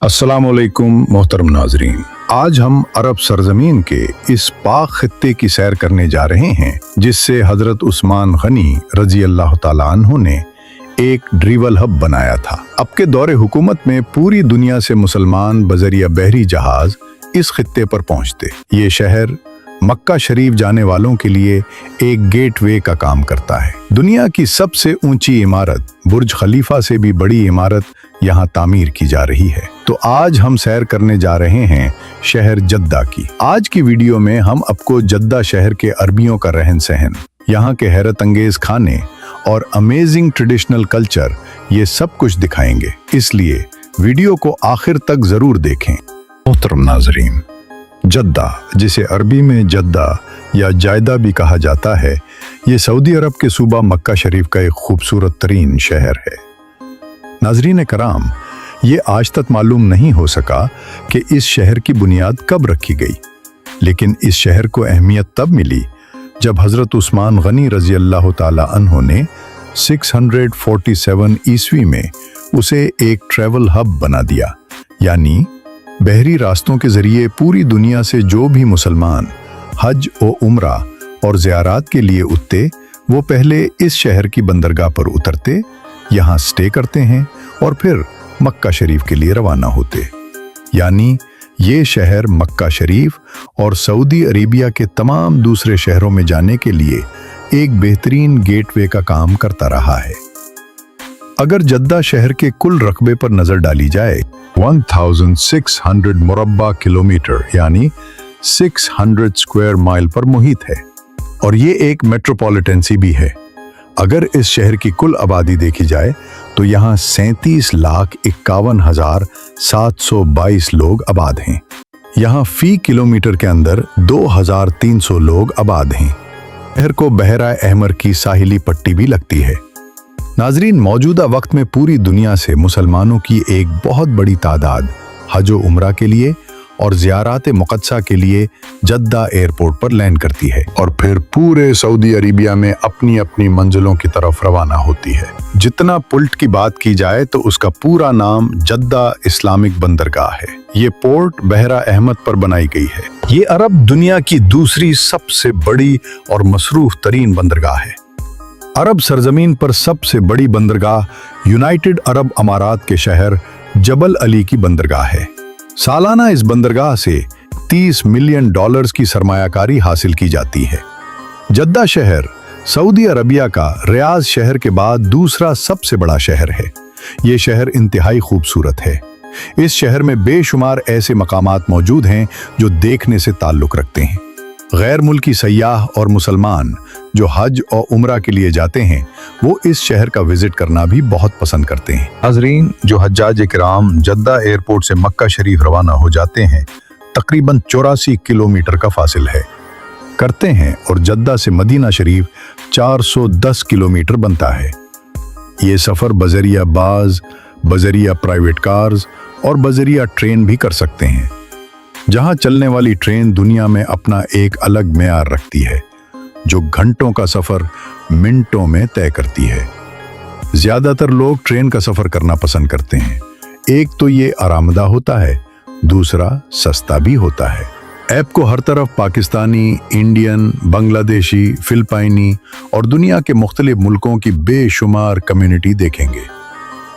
अस्सलाम वालेकुम मोहतरम नाजरीन, आज हम अरब सरजमीन के इस पाक खित्ते की सैर करने जा रहे हैं जिससे हजरत उस्मान गनी रजी अल्लाह ताला अन्हु ने एक ड्रीवल हब बनाया था। अब के दौरे हुकूमत में पूरी दुनिया से मुसलमान बजरिया बहरी जहाज इस खित्ते पर पहुंचते। ये शहर मक्का शरीफ जाने वालों के लिए एक गेटवे का काम करता है। दुनिया की सबसे ऊंची इमारत बुर्ज खलीफा से भी बड़ी इमारत यहाँ तामीर की जा रही है। तो आज हम सैर करने जा रहे हैं शहर जद्दा की। आज की वीडियो में हम आपको जद्दा शहर के अरबियों का रहन सहन, यहाँ के हैरत अंगेज खाने और अमेजिंग ट्रेडिशनल कल्चर, ये सब कुछ दिखाएंगे, इसलिए वीडियो को आखिर तक जरूर देखें। मोहतरम नाजरीन, जद्दा, जिसे अरबी में जद्दा या जायदा भी कहा जाता है, ये सऊदी अरब के सूबा मक्का शरीफ का एक खूबसूरत तरीन शहर है। नाजरीन कराम, ये आज तक मालूम नहीं हो सका कि इस शहर की बुनियाद कब रखी गई, लेकिन इस शहर को अहमियत तब मिली जब हजरत उस्मान गनी रजी अल्लाह ताला अन्हु ने 647 ईस्वी में उसे एक ट्रैवल हब बना दिया। यानी बहरी रास्तों के जरिए पूरी दुनिया से जो भी मुसलमान हज व उम्रा और ज़ियारात के लिए उठते, वो पहले इस शहर की बंदरगाह पर उतरते, यहाँ स्टे करते हैं और फिर मक्का शरीफ के लिए रवाना होते। यानी ये शहर मक्का शरीफ और सऊदी अरेबिया के तमाम दूसरे शहरों में जाने के लिए एक बेहतरीन गेटवे का काम करता रहा है। अगर जद्दा शहर के कुल रकबे पर नजर डाली जाए, 1600 मुरब्बा किलोमीटर यानी 600 स्क्वायर माइल पर मुहित है और ये एक मेट्रोपॉलिटन सी भी है। अगर इस शहर की कुल आबादी देखी जाए तो यहाँ 37,51,722 लोग आबाद हैं। यहाँ फी किलोमीटर के अंदर 2,300 लोग आबाद हैं। शहर को बहरा अहमर की साहिली पट्टी भी लगती है। नाजरीन, मौजूदा वक्त में पूरी दुनिया से मुसलमानों की एक बहुत बड़ी तादाद हज व उम्रा के लिए और ज़ियारात मुक़द्दसा के लिए जद्दा एयरपोर्ट पर लैंड करती है और फिर पूरे सऊदी अरेबिया में अपनी अपनी मंजिलों की तरफ रवाना होती है। जितना पुल्ट की बात की जाए तो उसका पूरा नाम जद्दा इस्लामिक बंदरगाह है। ये पोर्ट बहरा अहमद पर बनाई गई है। ये अरब दुनिया की दूसरी सबसे बड़ी और मसरूफ तरीन बंदरगाह है। अरब सरजमीन पर सबसे बड़ी बंदरगाह यूनाइटेड अरब अमारात के शहर जबल अली की बंदरगाह है। सालाना इस बंदरगाह से $30 मिलियन की सरमायाकारी हासिल की जाती है। जद्दा शहर सऊदी अरबिया का रियाद शहर के बाद दूसरा सबसे बड़ा शहर है। ये शहर इंतहाई खूबसूरत है। इस शहर में बेशुमार ऐसे मकामात मौजूद हैं जो देखने से ताल्लुक रखते हैं। गैर मुल्की सयाह और मुसलमान जो हज और उम्रा के लिए जाते हैं, वो इस शहर का विजिट करना भी बहुत पसंद करते हैं। नाज़रीन, जो हज्जाज किराम जद्दा एयरपोर्ट से मक्का शरीफ रवाना हो जाते हैं, तकरीबन 84 किलोमीटर का फासिल है करते हैं और जद्दा से मदीना शरीफ 410 किलोमीटर बनता है। ये सफ़र बजरिया बाज, बजरिया प्राइवेट कार्स और बजरिया ट्रेन भी कर सकते हैं। जहां चलने वाली ट्रेन दुनिया में अपना एक अलग मेयार रखती है, जो घंटों का सफर मिनटों में तय करती है। ज्यादातर लोग ट्रेन का सफर करना पसंद करते हैं। एक तो ये आरामदा होता है, दूसरा सस्ता भी होता है। ऐप को हर तरफ पाकिस्तानी, इंडियन, बांग्लादेशी, फिलिपाइनी और दुनिया के मुख्तलिफ मुल्कों की बेशुमार कम्युनिटी देखेंगे।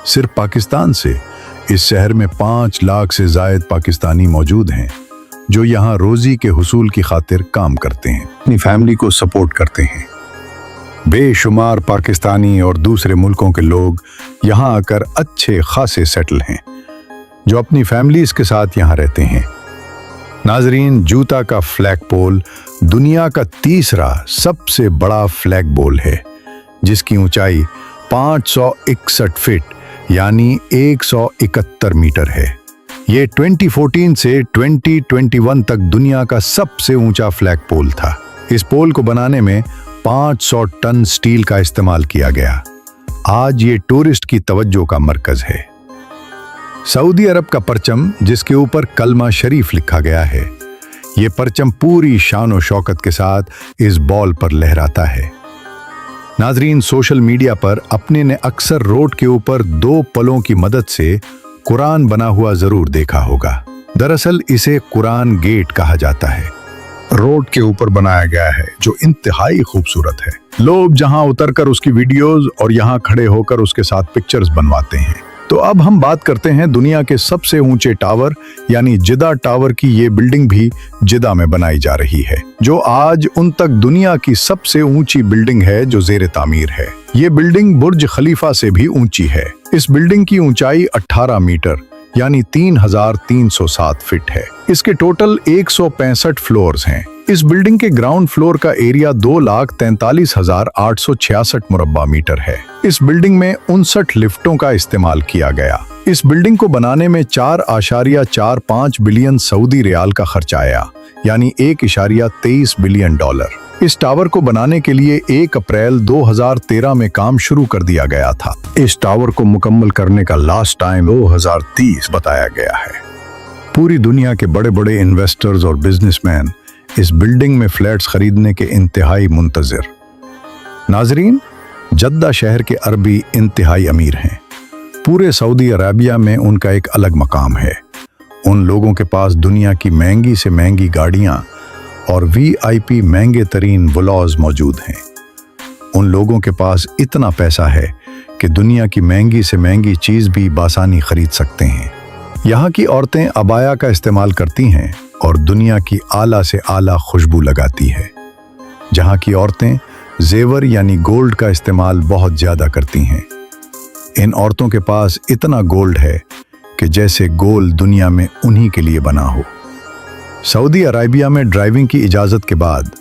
सिर्फ पाकिस्तान से इस शहर में 5 लाख से जायद पाकिस्तानी मौजूद हैं जो यहाँ रोजी के हुसूल की खातिर काम करते हैं, अपनी फैमिली को सपोर्ट करते हैं। बेशुमार पाकिस्तानी और दूसरे मुल्कों के लोग यहाँ आकर अच्छे खासे सेटल हैं जो अपनी फैमिलीज के साथ यहाँ रहते हैं। नाजरीन, जूता का फ्लैग पोल दुनिया का तीसरा सबसे बड़ा फ्लैग पोल है जिसकी ऊंचाई 561 फीट यानी 171 मीटर है। ये 2014 से 2021 तक दुनिया का सबसे ऊंचा फ्लैग पोल था। इस पोल को बनाने में 500 टन स्टील का इस्तेमाल किया गया। आज ये टूरिस्ट की तवज्जो का मरकज है। सऊदी अरब का परचम जिसके ऊपर कलमा शरीफ लिखा गया है, ये परचम पूरी शान और शौकत के साथ इस बॉल पर लहराता है। नाजरीन, सोशल मीडिया पर अपने ने अक्सर रोड के ऊपर दो पलों की मदद से कुरान बना हुआ जरूर देखा होगा। दरअसल इसे कुरान गेट कहा जाता है। रोड के ऊपर बनाया गया है जो इंतहाई खूबसूरत है। लोग जहां उतरकर उसकी वीडियोस और यहां खड़े होकर उसके साथ पिक्चर्स बनवाते हैं। तो अब हम बात करते हैं दुनिया के सबसे ऊंचे टावर यानी जिदा टावर की। ये बिल्डिंग भी जिदा में बनाई जा रही है, जो आज उन तक दुनिया की सबसे ऊंची बिल्डिंग है जो जेर तामीर है। ये बिल्डिंग बुर्ज खलीफा से भी ऊंची है। इस बिल्डिंग की ऊंचाई 18 मीटर यानी 3307 फीट है। इसके टोटल 165 फ्लोर्स हैं। इस बिल्डिंग के ग्राउंड फ्लोर का एरिया 2,43,866 मुरब्बा मीटर है। इस बिल्डिंग में 59 लिफ्टों का इस्तेमाल किया गया। इस बिल्डिंग को बनाने में 4.45 बिलियन सऊदी रियाल का खर्चा आया, यानी 1.23 बिलियन डॉलर। इस टावर को बनाने के लिए 1 अप्रैल 2013 में काम शुरू कर दिया गया था। इस टावर को मुकम्मल करने का लास्ट टाइम 2030 बताया गया है। पूरी दुनिया के बड़े बड़े इन्वेस्टर्स और बिजनेसमैन इस बिल्डिंग में फ्लैट्स खरीदने के इंतहाई मुंतजिर। नाजरीन, जद्दा शहर के अरबी इंतहाई अमीर हैं। पूरे सऊदी अरेबिया में उनका एक अलग मकाम है। उन लोगों के पास दुनिया की महंगी से महंगी गाड़ियां और VIP महंगे तरीन विलास मौजूद हैं। उन लोगों के पास इतना पैसा है कि दुनिया की महंगी से महंगी चीज़ भी बासानी खरीद सकते हैं। यहाँ की औरतें अबाया का इस्तेमाल करती हैं और दुनिया की आला से आला खुशबू लगाती है। जहाँ की औरतें जेवर यानी गोल्ड का इस्तेमाल बहुत ज़्यादा करती हैं। इन औरतों के पास इतना गोल्ड है कि जैसे गोल्ड दुनिया में उन्हीं के लिए बना हो। सऊदी अरेबिया में ड्राइविंग की इजाज़त के बाद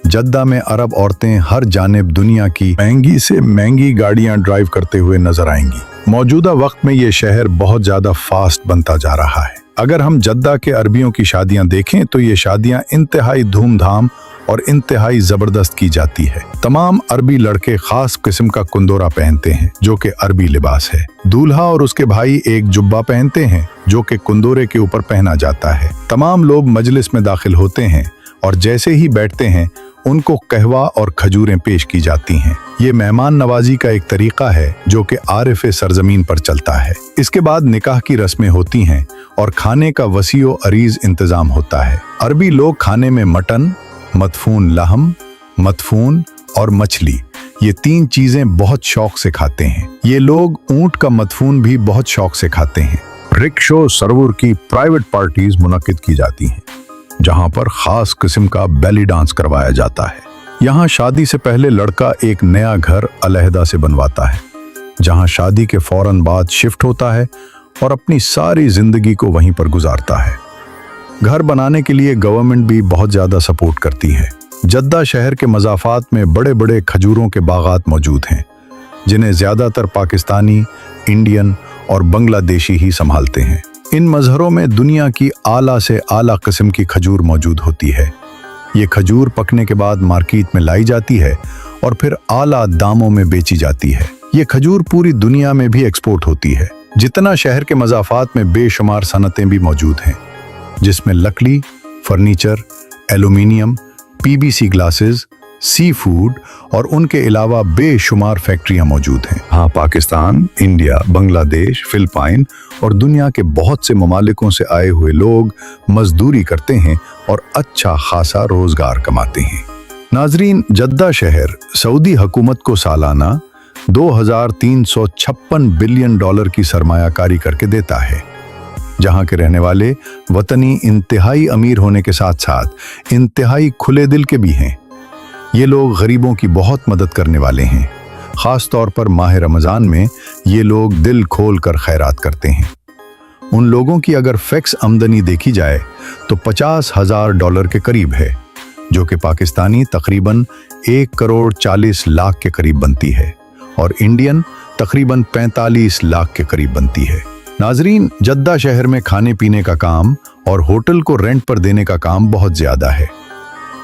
जद्दा में अरब औरतें हर जानिब दुनिया की महंगी से महंगी गाड़ियां ड्राइव करते हुए नजर आएंगी। मौजूदा वक्त में ये शहर बहुत ज़्यादा फास्ट बनता जा रहा है। अगर हम जद्दा के अरबियों की शादियां देखें तो ये शादियां इंतहाई धूमधाम और इंतहाई ज़बरदस्त की जाती है। तमाम अरबी लड़के खास किस्म का कुंदोरा पहनते हैं जो कि अरबी लिबास है। दूल्हा और उसके भाई एक जुब्बा पहनते हैं जो कि कुंदोरे के ऊपर पहना जाता है। तमाम लोग मजलिस में दाखिल होते हैं और जैसे ही बैठते हैं उनको कहवा और खजूरें पेश की जाती हैं। ये मेहमान नवाजी का एक तरीका है जो कि आरिफ सरजमीन पर चलता है। इसके बाद निकाह की रस्में होती हैं और खाने का वसीओ अरीज इंतजाम होता है। अरबी लोग खाने में मटन, मदफून लहम, मदफून और मछली, ये 3 चीजें बहुत शौक से खाते हैं। ये लोग ऊंट का मदफून भी बहुत शौक से खाते हैं। रिक्शो सरवुर की प्राइवेट पार्टीज मुनक्किद की जाती हैं जहां पर खास किस्म का बेली डांस करवाया जाता है। यहाँ शादी से पहले लड़का एक नया घर अलहदा से बनवाता है जहां शादी के फौरन बाद शिफ्ट होता है और अपनी सारी जिंदगी को वहीं पर गुजारता है। घर बनाने के लिए गवर्नमेंट भी बहुत ज़्यादा सपोर्ट करती है। जद्दा शहर के मज़ाफ़ात में बड़े बड़े खजूरों के बागात मौजूद हैं जिन्हें ज़्यादातर पाकिस्तानी, इंडियन और बांग्लादेशी ही संभालते हैं। इन मज़हरों में दुनिया की आला से आला किस्म की खजूर मौजूद होती है। ये खजूर पकने के बाद मार्केट में लाई जाती है और फिर आला दामों में बेची जाती है। ये खजूर पूरी दुनिया में भी एक्सपोर्ट होती है। जितना शहर के मज़ाफ़ात में बेशुमार सनतें भी मौजूद हैं जिसमें लकड़ी, furniture, aluminium, PVC glasses, sea food और उनके अलावा बेशुमार फैक्ट्रियां मौजूद हैं। हाँ, पाकिस्तान, इंडिया, बांग्लादेश, फिलिपाइन और दुनिया के बहुत से ममालिकों से आए हुए लोग मजदूरी करते हैं और अच्छा खासा रोजगार कमाते हैं। नाजरीन, जद्दा शहर सऊदी हुकूमत को सालाना 2,356 बिलियन डॉलर की सरमायाकारी करके देता है, जहां के रहने वाले वतनी इंतहाई अमीर होने के साथ साथ इंतहाई खुले दिल के भी हैं। ये लोग गरीबों की बहुत मदद करने वाले हैं। ख़ास तौर पर माह रमज़ान में ये लोग दिल खोल कर खैरात करते हैं। उन लोगों की अगर फिक्स आमदनी देखी जाए तो 50,000 डॉलर के करीब है, जो कि पाकिस्तानी तकरीबन 1,40 लाख के करीब बनती है और इंडियन तकरीबन 45 लाख के करीब बनती है। नाजरीन, जद्दा शहर में खाने पीने का काम और होटल को रेंट पर देने का काम बहुत ज़्यादा है।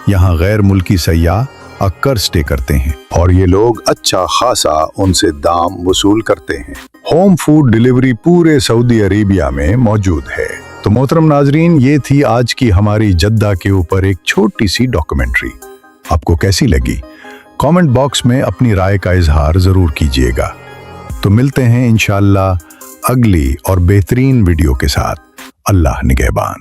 यहाँ गैर मुल्की सयाह अक्सर स्टे करते हैं और ये लोग अच्छा खासा उनसे दाम वसूल करते हैं। होम फूड डिलीवरी पूरे सऊदी अरेबिया में मौजूद है। तो मोहतरम नाजरीन, ये थी आज की हमारी जद्दा के ऊपर एक छोटी सी डॉक्यूमेंट्री। आपको कैसी लगी? कमेंट बॉक्स में अपनी राय का इजहार जरूर कीजिएगा। तो मिलते हैं इंशाअल्लाह अगली और बेहतरीन वीडियो के साथ। अल्लाह निगहबान।